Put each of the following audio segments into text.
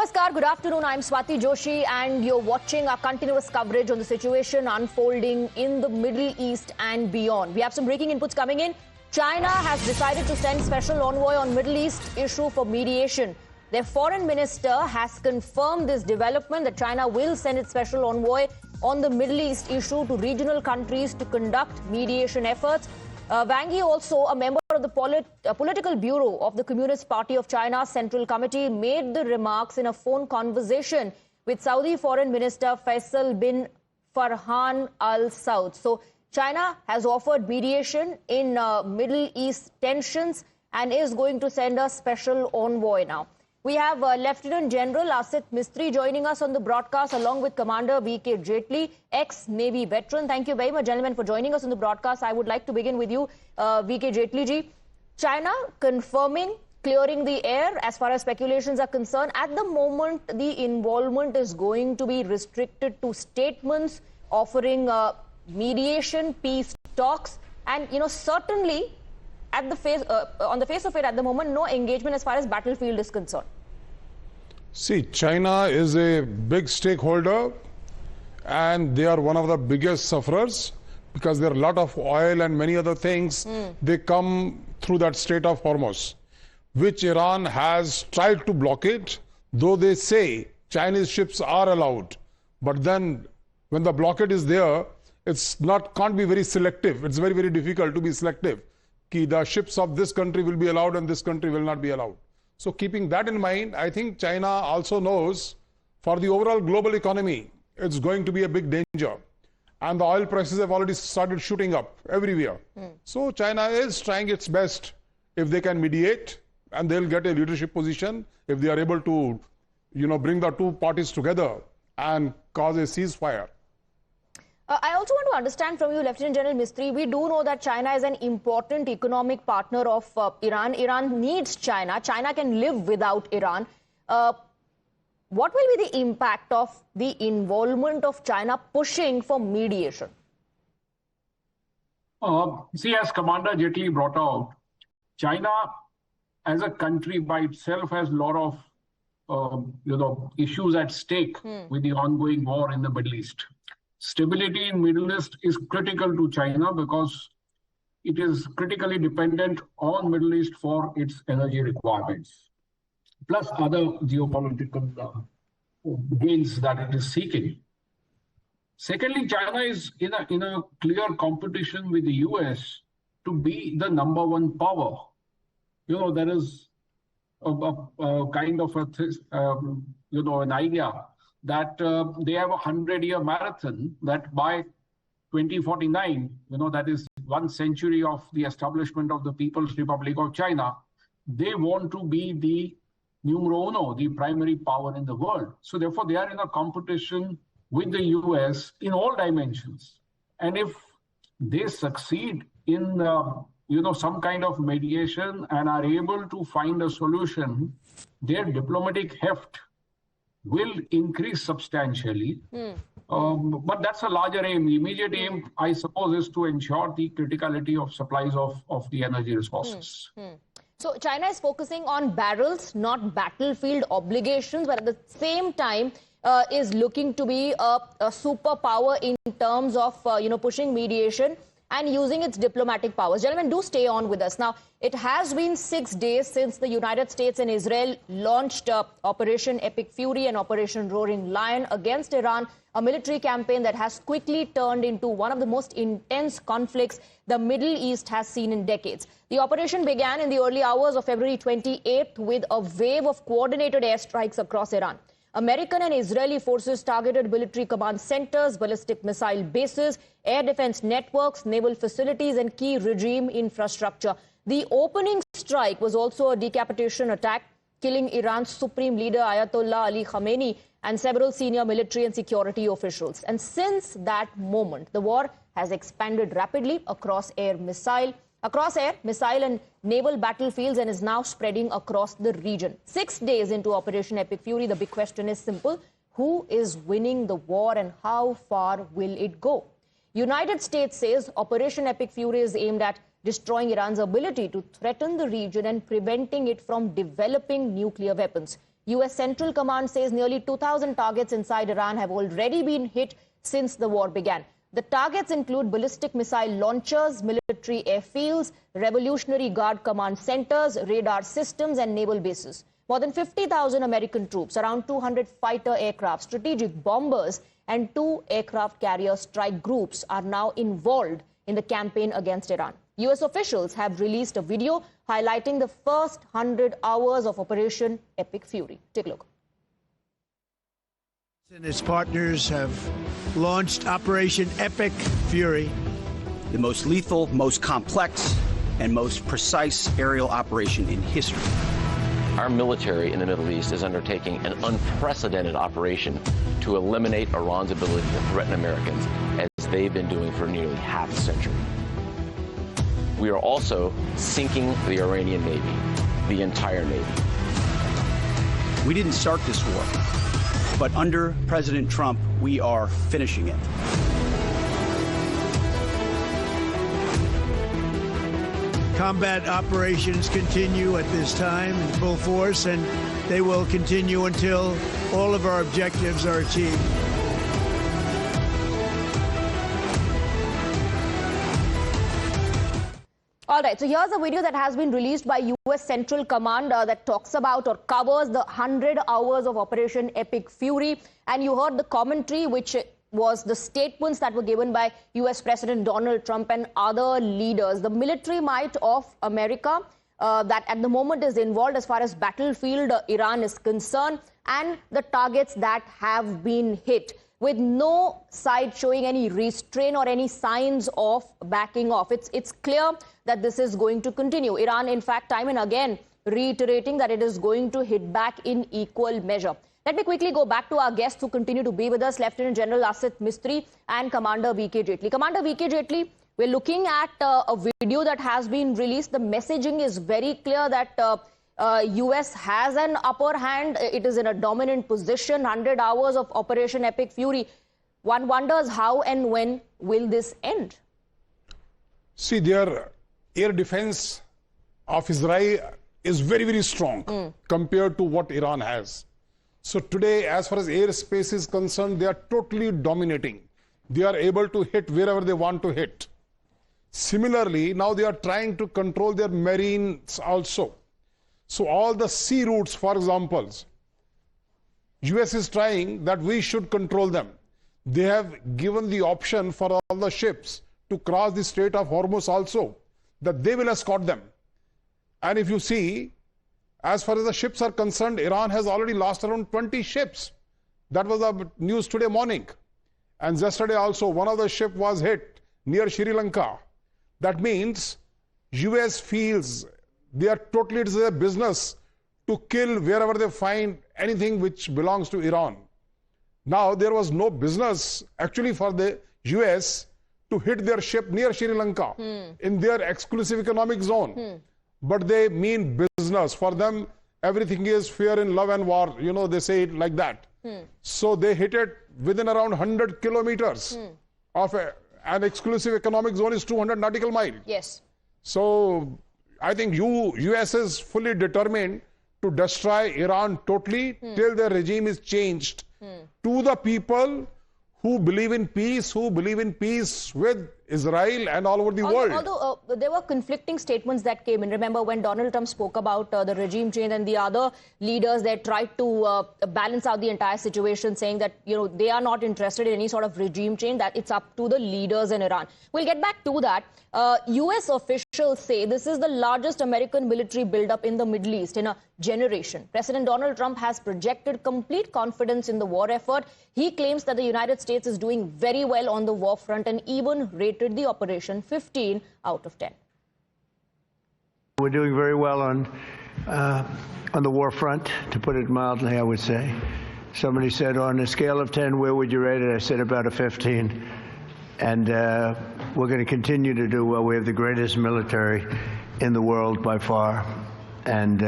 Namaskar, good afternoon. I'm Swati Joshi and you're watching our continuous coverage on the situation unfolding in the Middle East and beyond. We have some breaking inputs coming in. China has decided to send special envoy on Middle East issue for mediation. Their foreign minister has confirmed this development that China will send its special envoy on the Middle East issue to regional countries to conduct mediation efforts. Wang Yi, also a member of the political bureau of the Communist Party of China's Central Committee, made the remarks in a phone conversation with Saudi Foreign Minister Faisal bin Farhan Al Saud. So China has offered mediation in Middle East tensions and is going to send a special envoy now. We have Lieutenant General Asit Mistry joining us on the broadcast along with Commander V.K. Jaitley, ex-Navy veteran. Thank you very much, gentlemen, for joining us on the broadcast. I would like to begin with you, V.K. Jaitley ji. China confirming clearing the air as far as speculations are concerned. At the moment, the involvement is going to be restricted to statements offering mediation, peace talks, and, certainly on the face of it at the moment, no engagement as far as battlefield is concerned. See, China is a big stakeholder and they are one of the biggest sufferers because there are a lot of oil and many other things. They come through that Strait of Hormuz, which Iran has tried to blockade, though they say Chinese ships are allowed. But then when the blockade is there, can't be very selective. It's very, very difficult to be selective. The ships of this country will be allowed and this country will not be allowed. So keeping that in mind, I think China also knows for the overall global economy, it's going to be a big danger. And the oil prices have already started shooting up everywhere. So China is trying its best if they can mediate and they'll get a leadership position if they are able to, bring the two parties together and cause a ceasefire. I also want to understand from you, Lieutenant General Mistry, we do know that China is an important economic partner of Iran. Iran needs China. China can live without Iran. What will be the impact of the involvement of China pushing for mediation? See, as Commander Jaitley brought out, China as a country by itself has a lot of issues at stake with the ongoing war in the Middle East. Stability in Middle East is critical to China because it is critically dependent on Middle East for its energy requirements, plus other geopolitical gains that it is seeking. Secondly, China is in a clear competition with the US to be the #1 power. There is a kind of an idea that they have a 100-year marathon that by 2049, that is 1 century of the establishment of the People's Republic of China, they want to be the numero uno, the primary power in the world. So therefore, they are in a competition with the US in all dimensions. And if they succeed in, some kind of mediation and are able to find a solution, their diplomatic heft will increase substantially. But that's a larger aim. The immediate aim, I suppose, is to ensure the criticality of supplies of the energy resources. So China is focusing on barrels, not battlefield obligations, but at the same time is looking to be a superpower in terms of, pushing mediation and using its diplomatic powers. Gentlemen, do stay on with us. Now, it has been 6 days since the United States and Israel launched Operation Epic Fury and Operation Roaring Lion against Iran, a military campaign that has quickly turned into one of the most intense conflicts the Middle East has seen in decades. The operation began in the early hours of February 28th with a wave of coordinated airstrikes across Iran. American and Israeli forces targeted military command centers, ballistic missile bases, air defense networks, naval facilities, and key regime infrastructure. The opening strike was also a decapitation attack, killing Iran's supreme leader Ayatollah Ali Khamenei and several senior military and security officials. And since that moment, the war has expanded rapidly across air, missile, and naval battlefields and is now spreading across the region. 6 days into Operation Epic Fury, the big question is simple. Who is winning the war and how far will it go? United States says Operation Epic Fury is aimed at destroying Iran's ability to threaten the region and preventing it from developing nuclear weapons. U.S. Central Command says nearly 2,000 targets inside Iran have already been hit since the war began. The targets include ballistic missile launchers, military airfields, Revolutionary Guard command centers, radar systems and naval bases. More than 50,000 American troops, around 200 fighter aircraft, strategic bombers and 2 aircraft carrier strike groups are now involved in the campaign against Iran. U.S. officials have released a video highlighting the first 100 hours of Operation Epic Fury. Take a look. And its partners have launched Operation Epic Fury, the most lethal, most complex, and most precise aerial operation in history. Our military in the Middle East is undertaking an unprecedented operation to eliminate Iran's ability to threaten Americans, as they've been doing for nearly half a century. We are also sinking the Iranian Navy, the entire Navy. We didn't start this war, but under President Trump, we are finishing it. combat operations continue at this time in full force, and they will continue until all of our objectives are achieved. All right, so here's a video that has been released by U.S. Central Command that talks about or covers the 100 hours of Operation Epic Fury. And you heard the commentary, which was the statements that were given by U.S. President Donald Trump and other leaders. The military might of America that at the moment is involved as far as battlefield Iran is concerned, and the targets that have been hit, with no side showing any restraint or any signs of backing off. It's clear that this is going to continue. Iran, in fact, time and again reiterating that it is going to hit back in equal measure. Let me quickly go back to our guests who continue to be with us, Lieutenant General Asit Mistry and Commander V.K. Jaitley. Commander V.K. Jaitley, we're looking at a video that has been released. The messaging is very clear that U.S. has an upper hand. It is in a dominant position. 100 hours of Operation Epic Fury. One wonders how and when will this end? See, their air defense of Israel is very, very strong compared to what Iran has. So today, as far as airspace is concerned, they are totally dominating. They are able to hit wherever they want to hit. Similarly, now they are trying to control their marines also. So all the sea routes, for example, US is trying that we should control them. They have given the option for all the ships to cross the Strait of Hormuz also, that they will escort them. And if you see, as far as the ships are concerned, Iran has already lost around 20 ships. That was the news today morning. And yesterday also, one of the ships was hit near Sri Lanka. That means US feels they are totally, it's their business to kill wherever they find anything which belongs to Iran. Now, there was no business actually for the US to hit their ship near Sri Lanka in their exclusive economic zone. But they mean business. For them, everything is fair in love and war. You know, they say it like that. So they hit it within around 100 kilometers of an exclusive economic zone is 200 nautical miles. Yes. So I think US is fully determined to destroy Iran totally till the regime is changed to the people who believe in peace with Israel and all over the world. Although there were conflicting statements that came in. Remember when Donald Trump spoke about the regime change, and the other leaders that tried to balance out the entire situation, saying that, you know, they are not interested in any sort of regime change, that it's up to the leaders in Iran. We'll get back to that. US officials say this is the largest American military buildup in the Middle East in a generation. President Donald Trump has projected complete confidence in the war effort. He claims that the United States is doing very well on the war front and even rated the operation 15 out of 10. We're doing very well on the war front, to put it mildly, I would say. Somebody said, on a scale of 10, where would you rate it? I said about a 15. And we're going to continue to do well. We have the greatest military in the world by far. And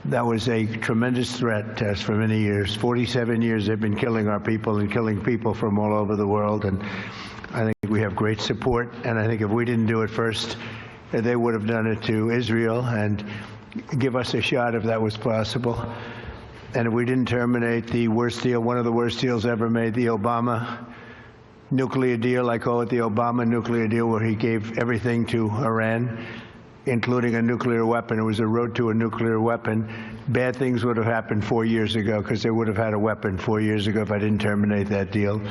that was a tremendous threat to us for many years. 47 years they've been killing our people and killing people from all over the world. And I think we have great support. And I think if we didn't do it first, they would have done it to Israel and give us a shot if that was possible. And if we didn't terminate the worst deal, one of the worst deals ever made, the Obama nuclear deal, I call it the Obama nuclear deal, where he gave everything to Iran, including a nuclear weapon. It was a road to a nuclear weapon. Bad things would have happened 4 years ago, because they would have had a weapon 4 years ago if I didn't terminate that deal.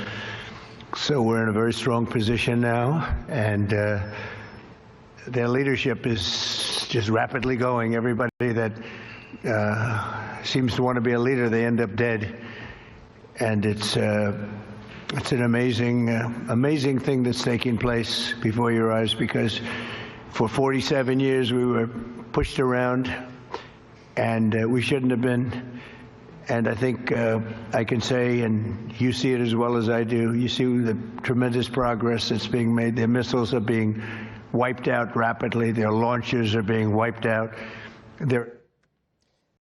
So we're in a very strong position now, and their leadership is just rapidly going. Everybody that seems to want to be a leader, they end up dead. And it's an amazing thing that's taking place before your eyes, because for 47 years we were pushed around, and we shouldn't have been. And I think I can say, and you see it as well as I do, you see the tremendous progress that's being made. Their missiles are being wiped out rapidly. Their launchers are being wiped out. They're